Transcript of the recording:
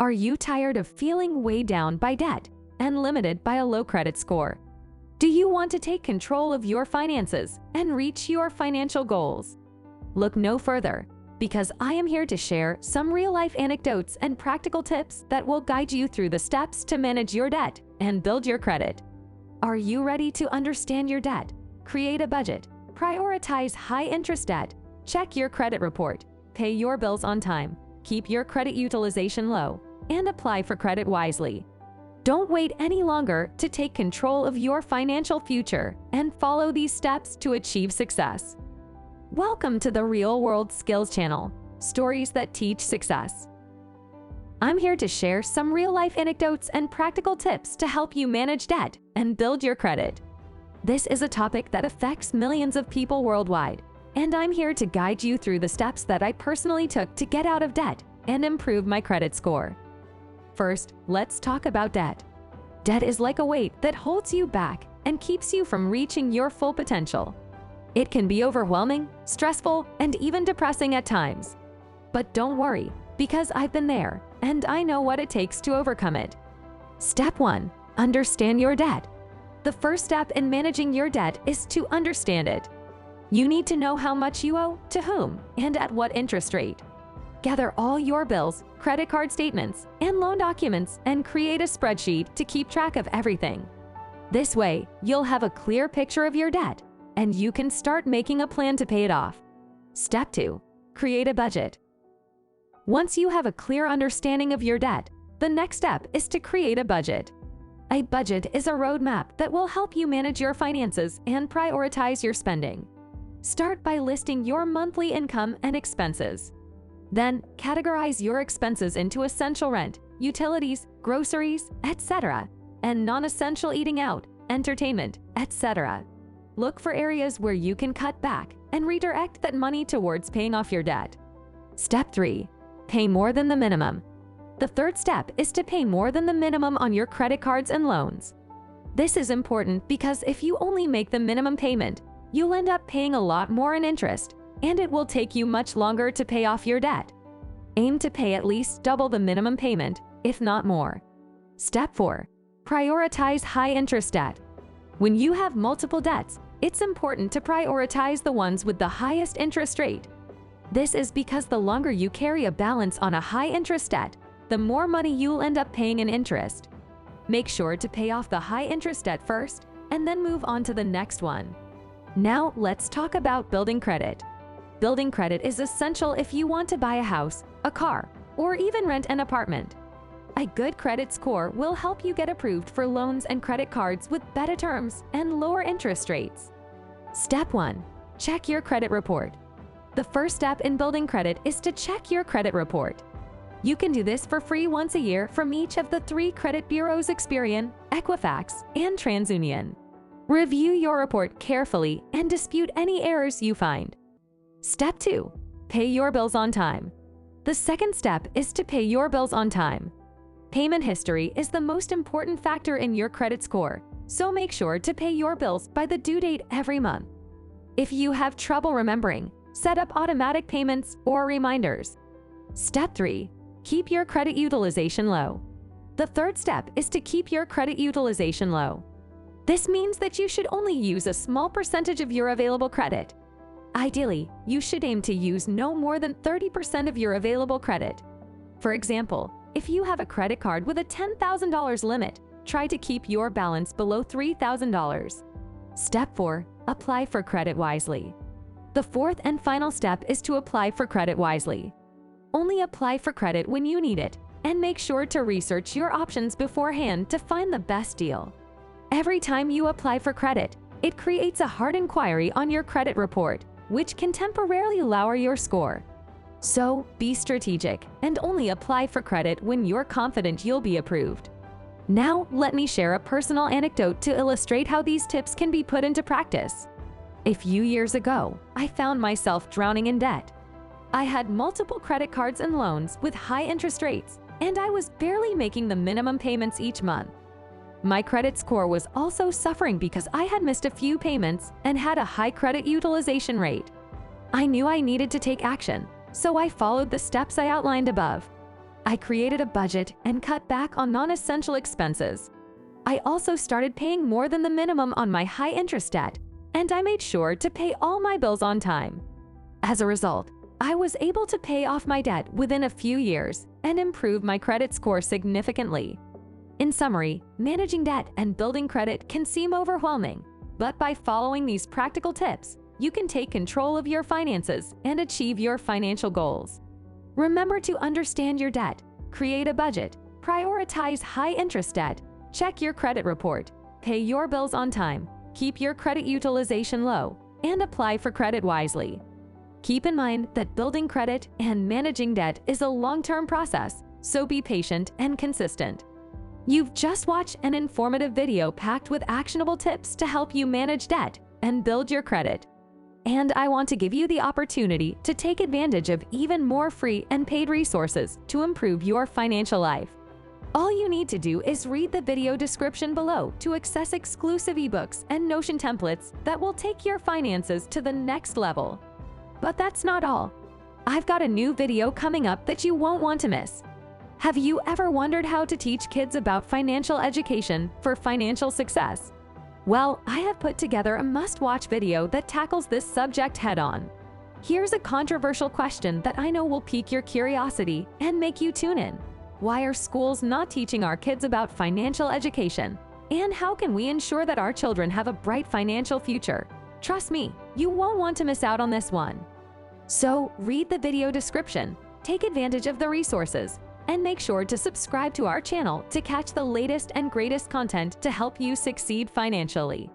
Are you tired of feeling weighed down by debt and limited by a low credit score? Do you want to take control of your finances and reach your financial goals? Look no further, because I am here to share some real-life anecdotes and practical tips that will guide you through the steps to manage your debt and build your credit. Are you ready to understand your debt, create a budget, prioritize high-interest debt, check your credit report, pay your bills on time, keep your credit utilization low, and apply for credit wisely? Don't wait any longer to take control of your financial future and follow these steps to achieve success. Welcome to the Real World Skills Channel, stories that teach success. I'm here to share some real-life anecdotes and practical tips to help you manage debt and build your credit. This is a topic that affects millions of people worldwide, and I'm here to guide you through the steps that I personally took to get out of debt and improve my credit score. First, let's talk about debt. Debt is like a weight that holds you back and keeps you from reaching your full potential. It can be overwhelming, stressful, and even depressing at times. But don't worry, because I've been there, and I know what it takes to overcome it. Step 1. Understand your debt. The first step in managing your debt is to understand it. You need to know how much you owe, to whom, and at what interest rate. Gather all your bills, credit card statements, and loan documents and create a spreadsheet to keep track of everything. This way, you'll have a clear picture of your debt, and you can start making a plan to pay it off. Step 2. Create a budget. Once you have a clear understanding of your debt, the next step is to create a budget. A budget is a roadmap that will help you manage your finances and prioritize your spending. Start by listing your monthly income and expenses. Then, categorize your expenses into essential rent, utilities, groceries, etc., and non-essential eating out, entertainment, etc. Look for areas where you can cut back and redirect that money towards paying off your debt. Step 3. Pay more than the minimum. The third step is to pay more than the minimum on your credit cards and loans. This is important because if you only make the minimum payment, you'll end up paying a lot more in interest, and it will take you much longer to pay off your debt. Aim to pay at least double the minimum payment, if not more. Step 4. Prioritize high-interest debt. When you have multiple debts, it's important to prioritize the ones with the highest interest rate. This is because the longer you carry a balance on a high-interest debt, the more money you'll end up paying in interest. Make sure to pay off the high-interest debt first, and then move on to the next one. Now, let's talk about building credit. Building credit is essential if you want to buy a house, a car, or even rent an apartment. A good credit score will help you get approved for loans and credit cards with better terms and lower interest rates. Step 1. Check your credit report. The first step in building credit is to check your credit report. You can do this for free once a year from each of the 3 credit bureaus: Experian, Equifax, and TransUnion. Review your report carefully and dispute any errors you find. Step 2. Pay your bills on time. The second step is to pay your bills on time. Payment history is the most important factor in your credit score, so make sure to pay your bills by the due date every month. If you have trouble remembering, set up automatic payments or reminders. Step 3. Keep your credit utilization low. The third step is to keep your credit utilization low. This means that you should only use a small percentage of your available credit. Ideally, you should aim to use no more than 30% of your available credit. For example, if you have a credit card with a $10,000 limit, try to keep your balance below $3,000. Step 4. Apply for credit wisely. The fourth and final step is to apply for credit wisely. Only apply for credit when you need it, and make sure to research your options beforehand to find the best deal. Every time you apply for credit, it creates a hard inquiry on your credit report, which can temporarily lower your score. So, be strategic and only apply for credit when you're confident you'll be approved. Now, let me share a personal anecdote to illustrate how these tips can be put into practice. A few years ago, I found myself drowning in debt. I had multiple credit cards and loans with high interest rates, and I was barely making the minimum payments each month. My credit score was also suffering because I had missed a few payments and had a high credit utilization rate. I knew I needed to take action, so I followed the steps I outlined above. I created a budget and cut back on non-essential expenses. I also started paying more than the minimum on my high-interest debt, and I made sure to pay all my bills on time. As a result, I was able to pay off my debt within a few years and improve my credit score significantly. In summary, managing debt and building credit can seem overwhelming, but by following these practical tips, you can take control of your finances and achieve your financial goals. Remember to understand your debt, create a budget, prioritize high-interest debt, check your credit report, pay your bills on time, keep your credit utilization low, and apply for credit wisely. Keep in mind that building credit and managing debt is a long-term process, so be patient and consistent. You've just watched an informative video packed with actionable tips to help you manage debt and build your credit. And I want to give you the opportunity to take advantage of even more free and paid resources to improve your financial life. All you need to do is read the video description below to access exclusive ebooks and Notion templates that will take your finances to the next level. But that's not all. I've got a new video coming up that you won't want to miss. Have you ever wondered how to teach kids about financial education for financial success? Well, I have put together a must-watch video that tackles this subject head-on. Here's a controversial question that I know will pique your curiosity and make you tune in. Why are schools not teaching our kids about financial education? And how can we ensure that our children have a bright financial future? Trust me, you won't want to miss out on this one. So, read the video description, take advantage of the resources, and make sure to subscribe to our channel to catch the latest and greatest content to help you succeed financially.